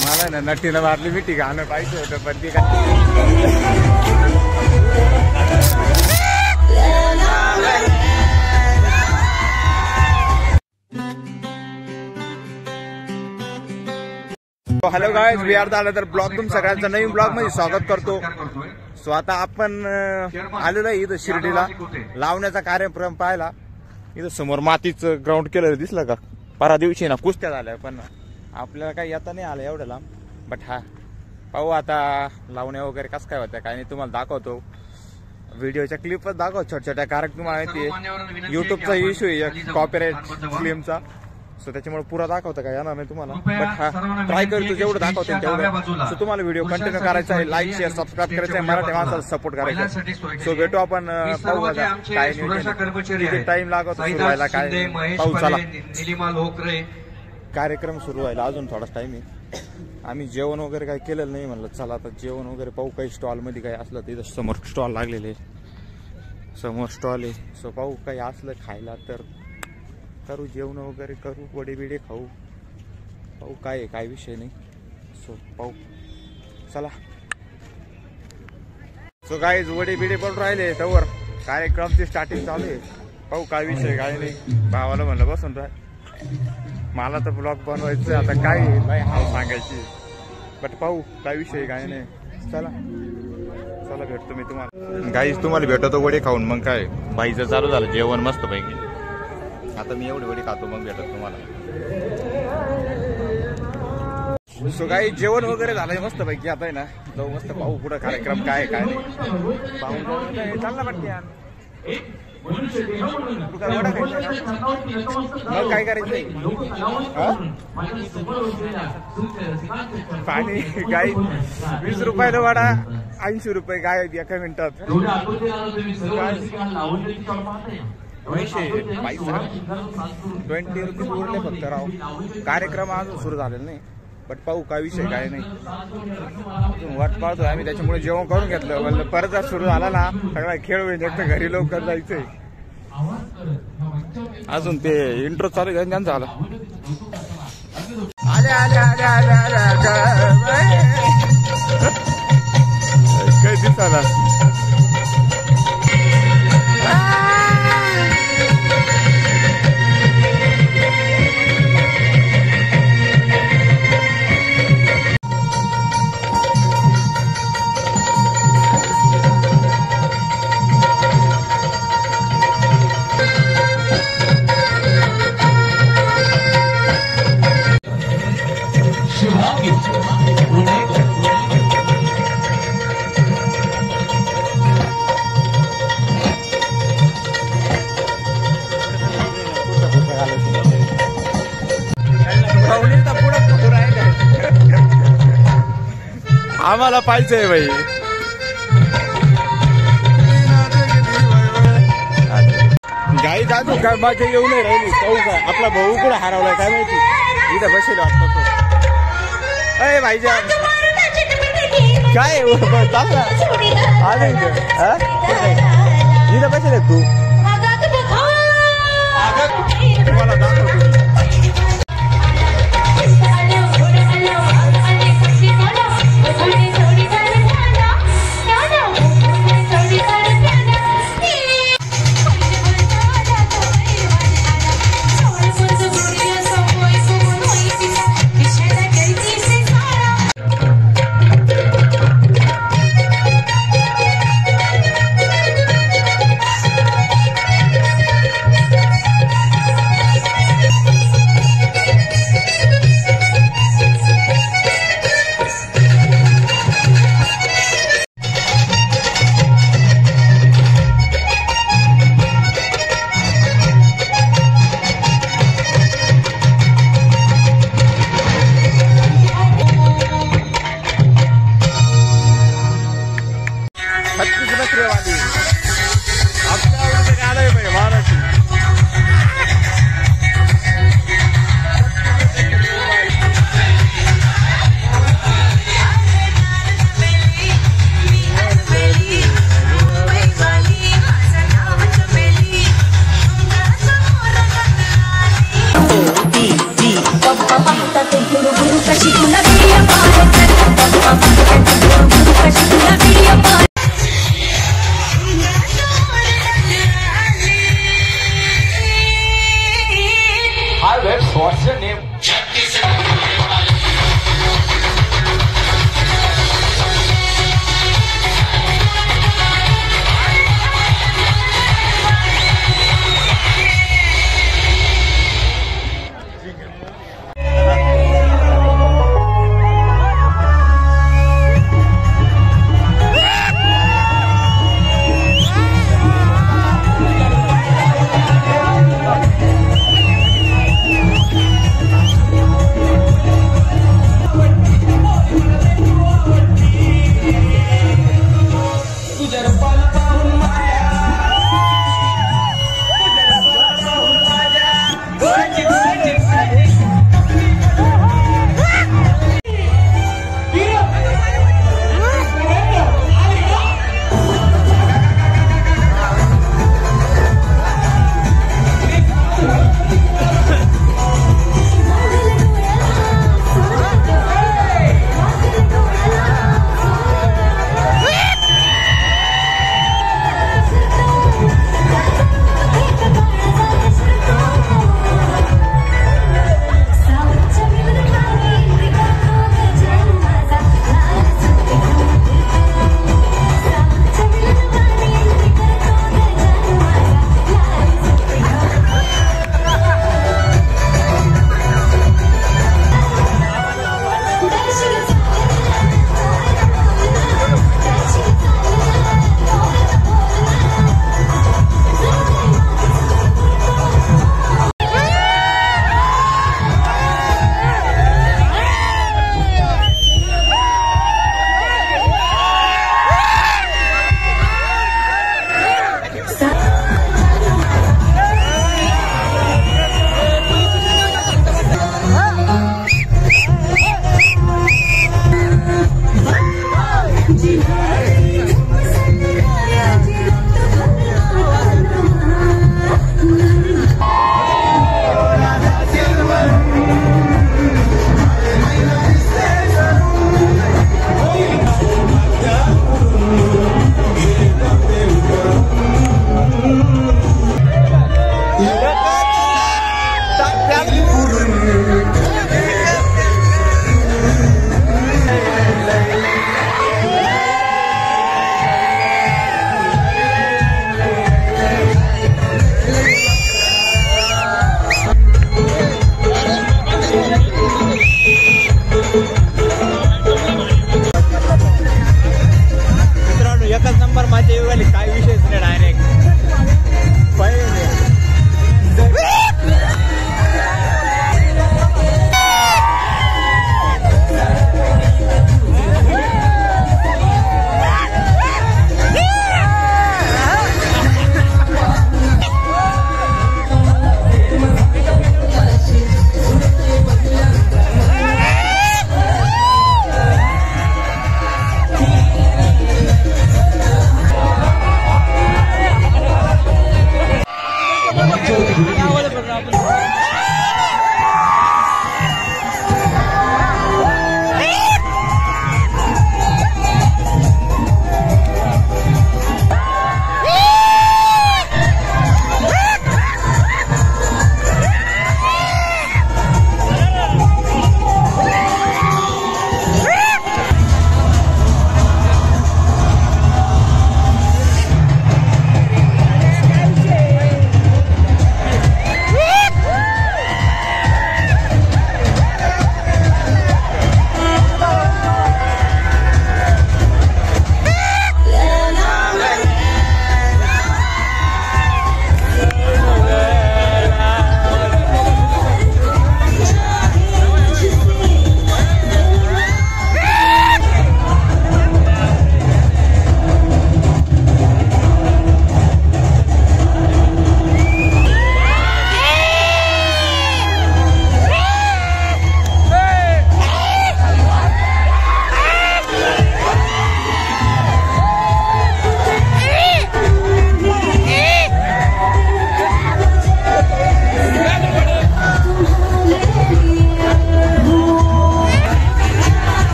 मला ना नटीनं मारली मिठी गाणं पाहिजे होतं पण ती काय hello guys, we are the blog तुम सगळ्यांचं नवीन ब्लॉग मध्ये स्वागत करतो. सो आता आपण आलेलो आहे इथं शिर्डीला लावण्याचा कार्यक्रम पाहायला. इथं समोर मातीचं ग्राउंड केलं दिसलं का? परा दिवशी ना कुस्त्या झाल्या पण आपल्याला काही येता नाही आलं एवढं लांब. बट हा पाहू आता लावण्या वगैरे कसं काय होत्या काय नाही तुम्हाला दाखवतो. व्हिडिओच्या क्लिपच दाखव छोट्या छोट्या कार्यक्रम माहिती आहे. युट्यूबचा इश्यू आहे कॉपीराइट क्लेमचा. सो त्याच्यामुळे पुरा दाखवतं काय येणार नाही तुम्हाला. बट हा ट्राय करतो जेवढं दाखवते तेवढं. सो तुम्हाला व्हिडिओ कंटिन्यू करायचा आहे, लाईक शेअर सबस्क्राईब करायचं आहे, मराठी माणसाला सपोर्ट करायचा आहे. सो भेटू आपण पाहू आता काय किती टाइम लागतो सुरू व्हायला काय पाहू. चला कार्यक्रम सुरू व्हायला अजून थोडाच टाइम आहे. आम्ही जेवण वगैरे काही केलेलं नाही म्हणलं चला आता जेवण वगैरे पाहू. काही स्टॉल मध्ये काही असलं तर इथं समोर स्टॉल लागलेले समोर स्टॉल आहे. सो पाहू काही असलं खायला तर करू जेवण वगैरे करू, वडे बिडे खाऊ, पाहू काय आहे काय विषय नाही. सो पाहू चला. सो गाईज वडे बिडे पण राहिले त्यावर कार्यक्रमची स्टार्टिंग चालू आहे. पाहू काय विषय काय नाही. भावाला म्हणलं बसून राह मला तर ब्लॉग बनवायचं आता काय नाही हाव सांगायची. बट पाहू काय विषय काय नाही. चला चला भेटतो मी तुम्हाला. गाईज तुम्हाला भेटतो वडे खाऊन. मग काय बाईचं चालू झालं जेवण मस्त पैकी. आता मी एवढी वडी खातो मग भेटत तुम्हाला. सो काही जेवण वगैरे झालंय मस्त पैकी. आता आहे ना जाऊ मस्त पाहू पुढं कार्यक्रम काय काय नाही. पाहू चालला पटक्यान मग काय करायचंय पाणी काय 20 रुपयाला वडा 80 रुपये काय एका मिनिटात. 20 रुपये उरले फक्त राव. कार्यक्रम अजून सुरू झालेला नाही. बट पाहू काय विषय काय नाही. वाट पाहतोय आम्ही त्याच्यामुळे जेवण करून घेतलं. म्हणलं परत जर सुरू झाला ना सगळा खेळ होईल. एक तर घरी लवकर जायचंय. अजून ते इंट्रो चालू आहे त्यांचा झाला. काय दिसाला आम्हाला पाहिजे बाई. गाई जातो काय माझ्या येऊ नाही राहिली. पाहू का आपला भाऊ कुठं हरवलाय काय माहिती. इथं बसेल वाटतो तो. अय भाईजा काय चालला आले इथं बसेल तू. तुम्हाला दाखवतो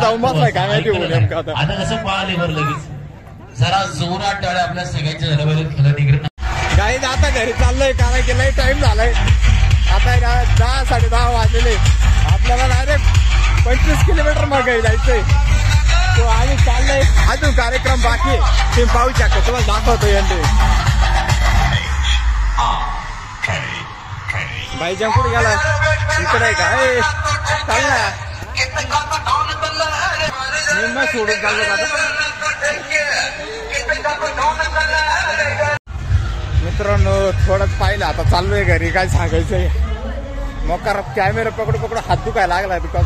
जाऊन बसलाय काय माहिती हो नेमकं आता. आता कसं पळाले बरं लगेच जरा जोरात टाळ्या आपल्या सगळ्यांच्या झाल्या पाहिजे खेळा निघत. काही आता घरी चाललंय कारण की लई टाइम झालाय. आता 10 10:30 वाजलेले. आपल्याला डायरेक्ट 25 किलोमीटर मागे जायचंय. तो आम्ही चाललंय अजून कार्यक्रम बाकी आहे. ते पाहू शकता तुम्हाला दाखवतो यांचे. भाईजान कुठे गेला इकडे काय चालला निम्मा सोडून चाललो का मित्रांनो. थोडंच पाहिलं आता चाललोय घरी काय सांगायचंय. मोकार कॅमेरा पकडू पकडू हात दुखायला लागलाय तुका.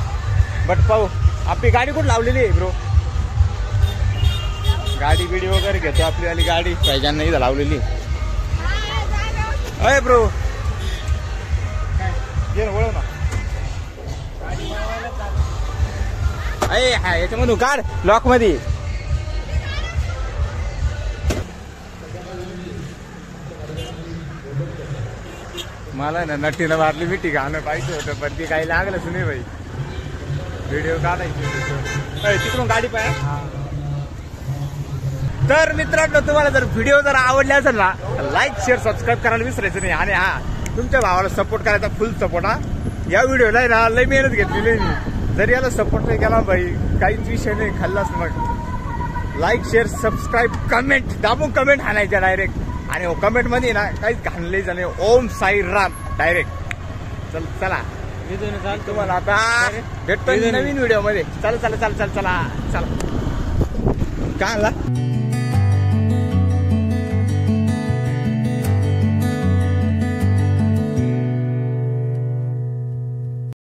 बट पाहू आपली गाडी कुठं लावलेली आहे ब्रो. गाडी बिडी वगैरे घेतो आपली वाली गाडी पाहिजांना इथं लावलेली. अय ब्रो ये ना वळव ना. अय हा याच्यामधून काढ लॉक मध्ये. मला ना नटीनं मारली मिठी गाणं पाहिजे होतं पण ती काही लागलंच नाही भाई. व्हिडिओ काढायची तिकडून गाडी पाय. तर मित्रांनो तुम्हाला जर व्हिडिओ जर आवडले असेल ना लाईक शेअर सबस्क्राईब करायला विसरायचं नाही. आणि हा तुमच्या भावाला सपोर्ट करायचा फुल सपोर्ट. हा या व्हिडिओला आहे ना लई मेहनत घेतलेली मी. जरी याला सपोर्ट नाही केला भाई काहीच विषय नाही खाल्लाच. मग लाईक शेअर सबस्क्राईब कमेंट दाबून कमेंट हाणायच्या डायरेक्ट. आणि कमेंट मध्ये ना काहीच घालले जाणे. ओम साई राम डायरेक्ट. चला तुम्हाला आता भेटतो नवीन व्हिडिओ मध्ये. चला चला चला चला चला चला काय